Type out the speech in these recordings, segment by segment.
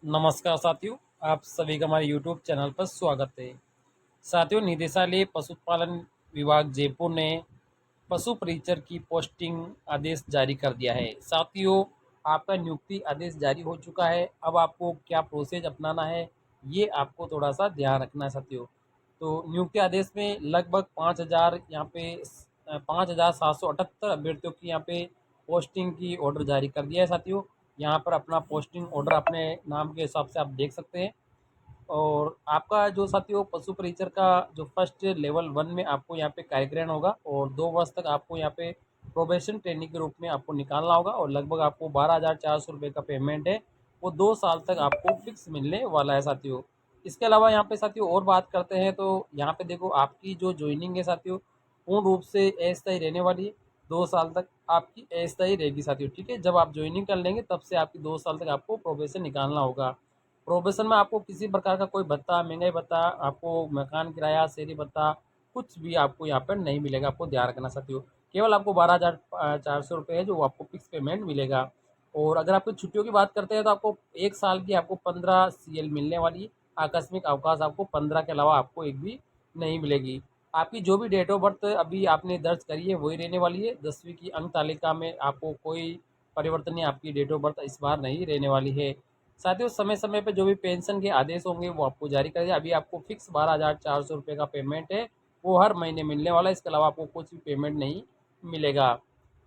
नमस्कार साथियों, आप सभी का हमारे यूट्यूब चैनल पर स्वागत है। साथियों, निदेशालय पशुपालन विभाग जयपुर ने पशु परिचर की पोस्टिंग आदेश जारी कर दिया है। साथियों, आपका नियुक्ति आदेश जारी हो चुका है। अब आपको क्या प्रोसेस अपनाना है, ये आपको थोड़ा सा ध्यान रखना है साथियों। तो नियुक्ति आदेश में लगभग 5,000 यहाँ पे 5,778 अभ्यर्थियों की यहाँ पे पोस्टिंग की ऑर्डर जारी कर दिया है साथियों। यहाँ पर अपना पोस्टिंग ऑर्डर अपने नाम के हिसाब से आप देख सकते हैं। और आपका जो साथियों पशु परिचर का जो फर्स्ट लेवल 1 में आपको यहाँ पे कार्यक्रम होगा और 2 वर्ष तक आपको यहाँ पे प्रोबेशन ट्रेनिंग के रूप में आपको निकालना होगा और लगभग आपको 12,400 रुपये का पेमेंट है, वो 2 साल तक आपको फिक्स मिलने वाला है साथियों। इसके अलावा यहाँ पे साथियों और बात करते हैं तो यहाँ पे देखो आपकी जो ज्वाइनिंग है साथियों पूर्ण रूप से अस्थायी रहने वाली है। 2 साल तक आपकी अस्थायी रहेगी साथियों, ठीक है। जब आप ज्वाइनिंग कर लेंगे तब से आपकी 2 साल तक आपको प्रोबेशन निकालना होगा। प्रोबेशन में आपको किसी प्रकार का कोई भत्ता, महंगाई भत्ता, आपको मकान किराया, शहरी भत्ता, कुछ भी आपको यहाँ पर नहीं मिलेगा। आपको ध्यान रखना साथियों। केवल आपको 12,400 रुपये है जो आपको फिक्स पेमेंट मिलेगा। और अगर आपको छुट्टियों की बात करते हैं तो आपको 1 साल की आपको 15 CL मिलने वाली है। आकस्मिक अवकाश आपको 15 के अलावा आपको एक भी नहीं मिलेगी। आपकी जो भी डेट ऑफ बर्थ अभी आपने दर्ज करी है वही रहने वाली है। 10वीं की अंक तालिका में आपको कोई परिवर्तन नहीं, आपकी डेट ऑफ बर्थ इस बार नहीं रहने वाली है। साथियों, समय समय पे जो भी पेंशन के आदेश होंगे वो आपको जारी करेंगे। अभी आपको फिक्स 12,400 रुपये का पेमेंट है, वो हर महीने मिलने वाला है। इसके अलावा आपको कुछ भी पेमेंट नहीं मिलेगा।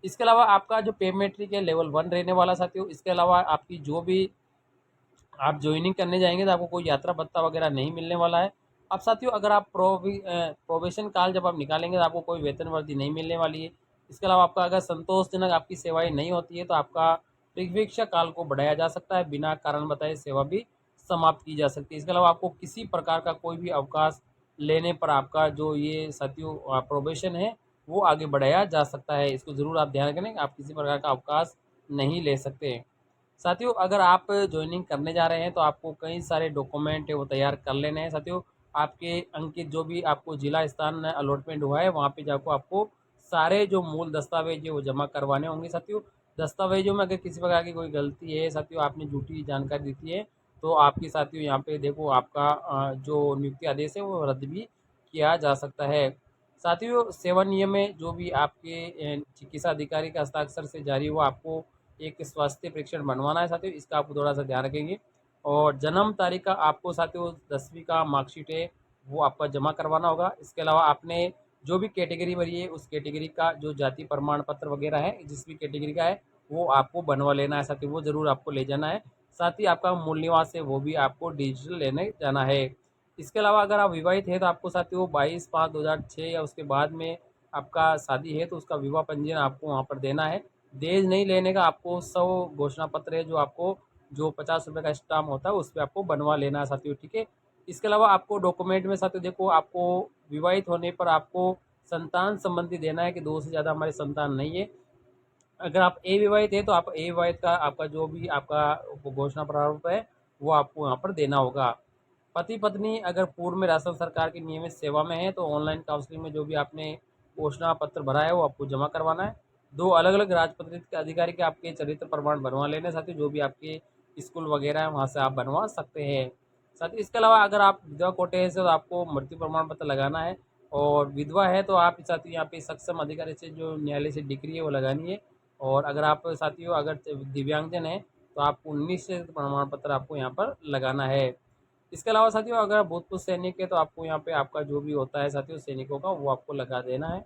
इसके अलावा आपका जो पे मैट्रिक है लेवल 1 रहने वाला साथियों। इसके अलावा आपकी जो भी आप ज्वाइनिंग करने जाएंगे तो आपको कोई यात्रा भत्ता वगैरह नहीं मिलने वाला है। अब साथियों, अगर आप प्रोबेशन काल जब आप निकालेंगे तो आपको कोई वेतन वृद्धि नहीं मिलने वाली है। इसके अलावा आपका अगर संतोषजनक आपकी सेवाएं नहीं होती है तो आपका प्रतीक्षा काल को बढ़ाया जा सकता है, बिना कारण बताए सेवा भी समाप्त की जा सकती है। इसके अलावा आपको किसी प्रकार का कोई भी अवकाश लेने पर आपका जो ये साथियों प्रोबेशन है वो आगे बढ़ाया जा सकता है। इसको ज़रूर आप ध्यान रखें, आप किसी प्रकार का अवकाश नहीं ले सकते। साथियों, अगर आप ज्वाइनिंग करने जा रहे हैं तो आपको कई सारे डॉक्यूमेंट है वो तैयार कर लेने हैं साथियों। आपके अंकित जो भी आपको जिला स्थान अलॉटमेंट हुआ है वहाँ पे जाकर आपको सारे जो मूल दस्तावेज है वो जमा करवाने होंगे साथियों। दस्तावेजों में अगर किसी प्रकार की कोई गलती है साथियों, आपने झूठी जानकारी दी है, तो आपकी साथियों यहाँ पे देखो आपका जो नियुक्ति आदेश है वो रद्द भी किया जा सकता है। साथियों, सेवा नियम में जो भी आपके चिकित्सा अधिकारी का हस्ताक्षर से जारी हुआ आपको एक स्वास्थ्य परीक्षण बनवाना है साथियों, इसका आपको थोड़ा सा ध्यान रखेंगे। और जन्म तारीख का आपको साथियों 10वीं का मार्कशीट है वो आपका जमा करवाना होगा। इसके अलावा आपने जो भी कैटेगरी भरी है उस कैटेगरी का जो जाति प्रमाण पत्र वगैरह है जिस भी कैटेगरी का है वो आपको बनवा लेना है साथियों, वो ज़रूर आपको ले जाना है। साथ ही आपका मूल निवास है वो भी आपको डिजिटल लेने जाना है। इसके अलावा अगर आप विवाहित हैं तो आपको साथियों 22/5/2006 या उसके बाद में आपका शादी है तो उसका विवाह पंजीयन आपको वहाँ पर देना है। दहेज नहीं लेने का आपको 100 घोषणा पत्र है जो आपको जो 50 रुपये का स्टाम्प होता है उस पर आपको बनवा लेना है साथियों, ठीक है। इसके अलावा आपको डॉक्यूमेंट में साथियों देखो आपको विवाहित होने पर आपको संतान संबंधी देना है कि 2 से ज़्यादा हमारे संतान नहीं है। अगर आप अविवाहित है तो आप अविवाहित का आपका जो भी आपका वो घोषणा प्रारूप है वो आपको यहाँ पर देना होगा। पति पत्नी अगर पूर्व में राजस्थान सरकार की नियमित सेवा में है तो ऑनलाइन काउंसलिंग में जो भी आपने घोषणा पत्र भरा है वो आपको जमा करवाना है। 2 अलग अलग राजपत्रित के अधिकारी के आपके चरित्र प्रमाण बनवा लेने साथ ही जो भी आपके स्कूल वगैरह है वहाँ से आप बनवा सकते हैं। साथ ही इसके अलावा अगर आप विधवा कोटे से तो आपको मृत्यु प्रमाण पत्र लगाना है। और विधवा है तो आप साथ ही यहाँ पे सक्षम अधिकारी से जो न्यायालय से डिग्री है वो लगानी है। और अगर आप साथियों अगर दिव्यांगजन है तो आपको 19 से प्रमाण पत्र आपको यहाँ पर लगाना है। इसके अलावा साथियों अगर आप भूतपूर्व सैनिक है तो आपको यहाँ पे आपका जो भी होता है साथियों सैनिकों का वो आपको लगा देना है।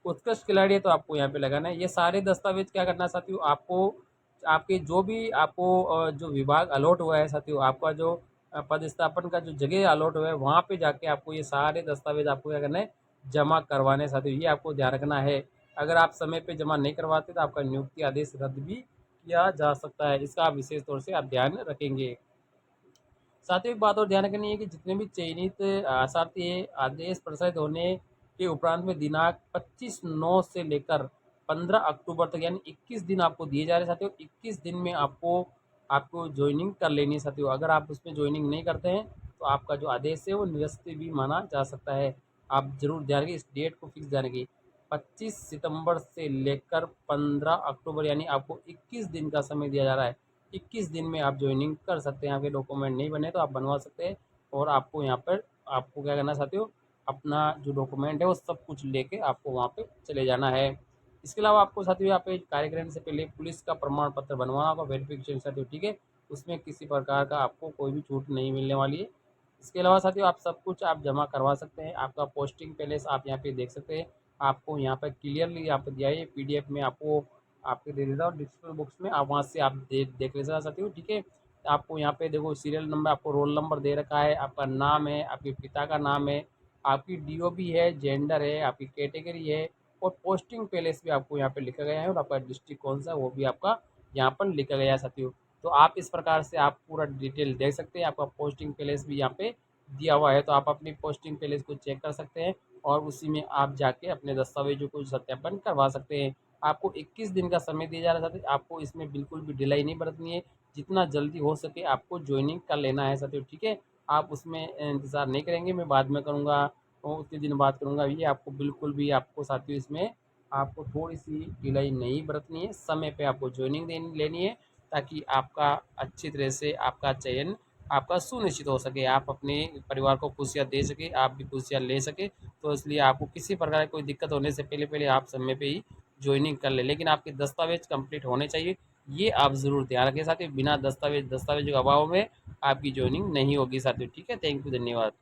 उत्कृष्ट खिलाड़ी है तो आपको यहाँ पे लगाना है। ये सारे दस्तावेज क्या करना है साथियों, आपको आपके जो भी आपको जो विभाग अलॉट हुआ है साथियों, आपका जो पदस्थापन का जो जगह अलॉट हुआ है वहाँ पे जाके आपको ये सारे दस्तावेज आपको क्या करना है, जमा करवाने हैं साथियों, ये आपको ध्यान रखना है। अगर आप समय पे जमा नहीं करवाते तो आपका नियुक्ति आदेश रद्द भी किया जा सकता है, इसका आप विशेष तौर से आप ध्यान रखेंगे। साथ ही एक बात और ध्यान रखनी है कि जितने भी चयनित असार्थी आदेश प्रसारित होने के उपरांत में दिनांक 25/9 से लेकर 15 अक्टूबर तक यानी 21 दिन आपको दिए जा रहे हैं साथियों। 21 दिन में आपको आपको ज्वाइनिंग कर लेनी है साथियों। अगर आप उसमें ज्वाइनिंग नहीं करते हैं तो आपका जो आदेश है वो निरस्त भी माना जा सकता है। आप जरूर ध्यान रखिए, इस डेट को फिक्स ध्यान रखिए। 25 सितंबर से लेकर 15 अक्टूबर यानी आपको 21 दिन का समय दिया जा रहा है। 21 दिन में आप ज्वाइनिंग कर सकते हैं। आपके डॉक्यूमेंट नहीं बने तो आप बनवा सकते हैं। और आपको यहाँ पर आपको क्या करना चाहते हो, अपना जो डॉक्यूमेंट है वो सब कुछ लेके आपको वहाँ पे चले जाना है। इसके अलावा आपको साथियों यहाँ पे कार्यक्रम से पहले पुलिस का प्रमाण पत्र बनवाना होगा, वेरिफिकेशन साथियों, ठीक है। उसमें किसी प्रकार का आपको कोई भी छूट नहीं मिलने वाली है। इसके अलावा साथियों आप सब कुछ आप जमा करवा सकते हैं। आपका पोस्टिंग पैलेस आप यहाँ पे देख सकते हैं। आपको यहाँ पर क्लियरली यहाँ पर दिया है, पीडीएफ में आपको आपके दे देता हूँ डिस्क्रिप्शन बॉक्स में, आप वहाँ से आप देख ले सकते हो, ठीक है। आपको यहाँ पे देखो सीरियल नंबर, आपको रोल नंबर दे रखा है, आपका नाम है, आपके पिता का नाम है, आपकी डीओबी है, जेंडर है, आपकी कैटेगरी है, और पोस्टिंग पैलेस भी आपको यहाँ पे लिखा गया है, और आपका डिस्ट्रिक्ट कौन सा है वो भी आपका यहाँ पर लिखा गया है साथियों। तो आप इस प्रकार से आप पूरा डिटेल देख सकते हैं। आपका पोस्टिंग पैलेस भी यहाँ पे दिया हुआ है, तो आप अपनी पोस्टिंग पैलेस को चेक कर सकते हैं और उसी में आप जाके अपने दस्तावेजों को सत्यापन करवा सकते हैं। आपको 21 दिन का समय दिया जा रहा है साथियों। आपको इसमें बिल्कुल भी ढिलाई नहीं बरतनी है। जितना जल्दी हो सके आपको ज्वाइनिंग कर लेना है साथियों, ठीक है। आप उसमें इंतज़ार नहीं करेंगे मैं बाद में करूँगा और उतने दिन बाद करूँगा, ये आपको बिल्कुल भी आपको साथियों इसमें आपको थोड़ी सी ढिलाई नहीं बरतनी है। समय पे आपको ज्वाइनिंग देनी लेनी है, ताकि आपका अच्छी तरह से आपका चयन आपका सुनिश्चित हो सके, आप अपने परिवार को खुशियाँ दे सके, आप भी खुशियाँ ले सके। तो इसलिए आपको किसी प्रकार की कोई दिक्कत होने से पहले पहले आप समय पे ही ज्वाइनिंग कर लें, लेकिन आपके दस्तावेज कंप्लीट होने चाहिए। ये आप ज़रूर ध्यान रखें साथियों, बिना दस्तावेजों के अभाव में आपकी ज्वाइनिंग नहीं होगी साथियों, ठीक है। थैंक यू, धन्यवाद।